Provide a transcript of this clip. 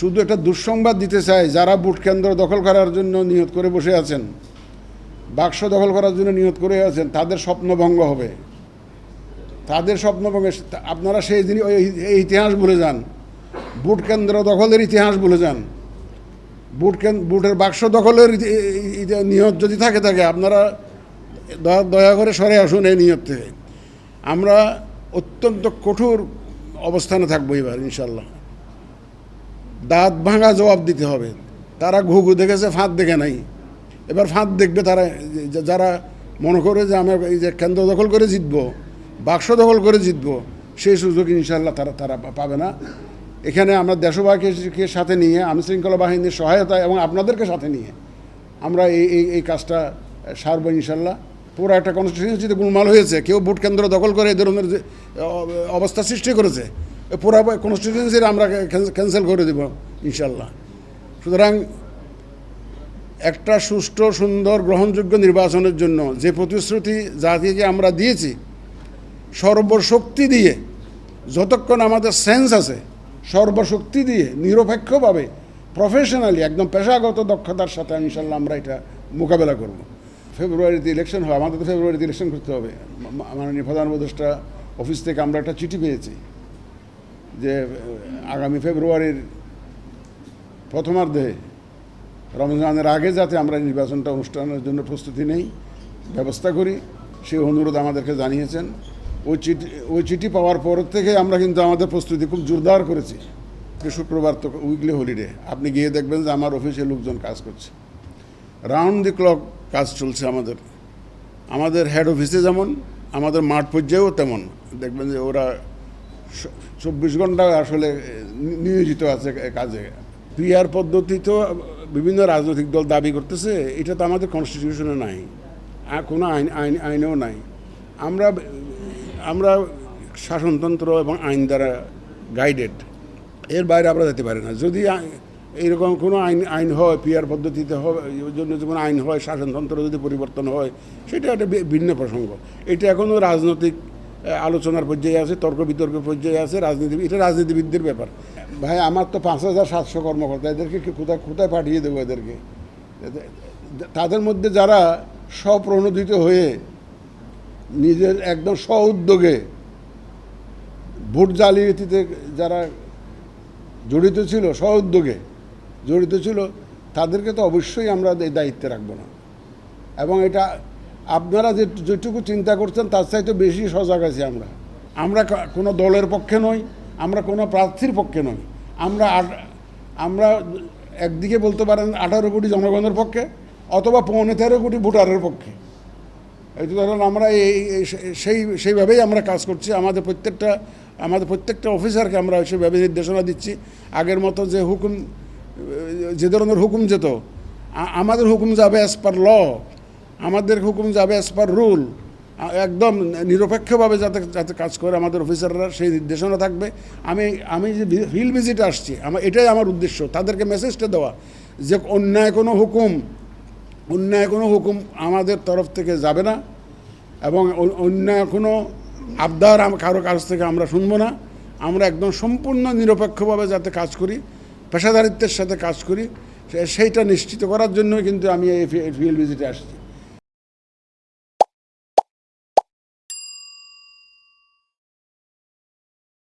শুধু একটা দুঃসংবাদ দিতে চাই, যারা ভোট কেন্দ্র দখল করার জন্য নিয়ত করে বসে আছেন, বাক্স দখল করার জন্য নিয়ত করে আছেন, তাদের স্বপ্নভঙ্গ হবে। তাদের স্বপ্নভঙ্গে আপনারা সেই দিনই এই ইতিহাস ভুলে যান, ভোট কেন্দ্র দখলের ইতিহাস ভুলে যান। ভোটের বাক্স দখলের নিয়ত যদি থাকে আপনারা দয়া করে সরে আসুন এই নিয়ত থেকে। আমরা অত্যন্ত কঠোর অবস্থানে থাকবো এবার ইনশাল্লাহ। দাঁত ভাঙা জবাব দিতে হবে। তারা ঘুঘু দেখেছে, ফাঁদ দেখে নাই। এবার ফাঁদ দেখবে তারা, যারা মনে করে যে আমরা এই যে কেন্দ্র দখল করে জিতবো, বাক্স দখল করে জিতবো, সেই সুযোগ ইনশাল্লাহ তারা পাবে না। এখানে আমরা দেশবাসীকে সাথে নিয়ে, আইনশৃঙ্খলা বাহিনীর সহায়তা এবং আপনাদেরকে সাথে নিয়ে আমরা এই কাজটা সারবো ইনশাল্লাহ। পুরো একটা কনস্টিটিউয়েন্সিতে গোলমাল হয়েছে, কেউ ভোট কেন্দ্র দখল করে এই ধরনের যে অবস্থা সৃষ্টি করেছে, পুরো কনস্টিটিউয়েন্সির আমরা ক্যান্সেল করে দেব ইনশাল্লাহ। সুতরাং একটা সুষ্ঠু, সুন্দর, গ্রহণযোগ্য নির্বাচনের জন্য যে প্রতিশ্রুতি জাতিকে আমরা দিয়েছি, সর্বশক্তি দিয়ে, যতক্ষণ আমাদের সেন্স আছে, সর্বশক্তি দিয়ে নিরপেক্ষভাবে, প্রফেশনালি, একদম পেশাগত দক্ষতার সাথে ইনশাল্লাহ আমরা এটা মোকাবেলা করব। ফেব্রুয়ারিতে ইলেকশন হয়, আমাদের তো ফেব্রুয়ারিতে ইলেকশন করতে হবে। মাননীয় প্রধান উপদেষ্টা অফিস থেকে আমরা একটা চিঠি পেয়েছি যে আগামী ফেব্রুয়ারির প্রথমার্ধে, রমজানের আগে যাতে আমরা নির্বাচনটা অনুষ্ঠানের জন্য প্রস্তুতি নেই, ব্যবস্থা করি, সেই অনুরোধ আমাদেরকে জানিয়েছেন। ওই চিঠি পাওয়ার পর থেকে আমরা কিন্তু আমাদের প্রস্তুতি খুব জোরদার করেছি। শুক্রবার তো উইকলি হলিডে, আপনি গিয়ে দেখবেন যে আমার অফিসে লোকজন কাজ করছে, রাউন্ড দি ক্লক কাজ চলছে আমাদের হেড অফিসে যেমন, আমাদের মাঠ পর্যায়েও তেমন। দেখবেন যে ওরা 24 ঘন্টা আসলে নিয়োজিত আছে কাজে। পিআর পদ্ধতি তো বিভিন্ন রাজনৈতিক দল দাবি করতেছে, এটা তো আমাদের কনস্টিটিউশনে নাই, কোনো আইনেও নাই। আমরা শাসনতন্ত্র এবং আইন দ্বারা গাইডেড, এর বাইরে আমরা যেতে পারি না। যদি এইরকম কোনো আইন হয়, পিআর পদ্ধতিতে হবে, ওই জন্য কোনো আইন হয়, শাসনতন্ত্র যদি পরিবর্তন হয়, সেটা একটা ভিন্ন প্রসঙ্গ। এটা এখনও রাজনৈতিক আলোচনার পর্যায়ে আছে, তর্ক বিতর্কের পর্যায়ে আছে। এটা রাজনীতিবিদদের ব্যাপার। ভাই, আমার তো 5700 কর্মকর্তা, এদেরকে কোথায় পাঠিয়ে দেবো এদেরকে? তাদের মধ্যে যারা স্বপ্রণোদিত হয়ে নিজের একদম স্ব উদ্যোগে ভোট জালিয়াতিতে যারা জড়িত ছিল, স্ব উদ্যোগে জড়িত ছিল, তাদেরকে তো অবশ্যই আমরা এই দায়িত্বে রাখবো না। এবং এটা আপনারা যেটুকু চিন্তা করছেন তার চাইতে বেশি সজাগ আছি আমরা কোনো দলের পক্ষে নই, আমরা কোনো প্রার্থীর পক্ষে নই। আমরা একদিকে বলতে পারেন 18 কোটি জনগণের পক্ষে, অথবা 13.5 কোটি ভোটারের পক্ষে। এই ধরুন আমরা সেইভাবেই আমরা কাজ করছি। আমাদের প্রত্যেকটা অফিসারকে আমরা সেইভাবে নির্দেশনা দিচ্ছি। আগের মতো যে ধরনের হুকুম যেত, আমাদের হুকুম যাবে অ্যাজ পার ল, আমাদের হুকুম যাবে অ্যাজ পার রুল, একদম নিরপেক্ষভাবে যাতে কাজ করে আমাদের অফিসাররা, সেই নির্দেশনা থাকবে। আমি যে ফিল্ড ভিজিটে আসছি, এটাই আমার উদ্দেশ্য, তাদেরকে মেসেজটা দেওয়া যে অন্যায় কোনো হুকুম আমাদের তরফ থেকে যাবে না, এবং অন্যায় কোনো আবদার কারো কাছ থেকে আমরা শুনবো না। আমরা একদম সম্পূর্ণ নিরপেক্ষভাবে যাতে কাজ করি, পেশাদারিত্বের সাথে কাজ করি, সেইটা নিশ্চিত করার জন্যই কিন্তু আমি এই ফিল্ড ভিজিটে আসছি।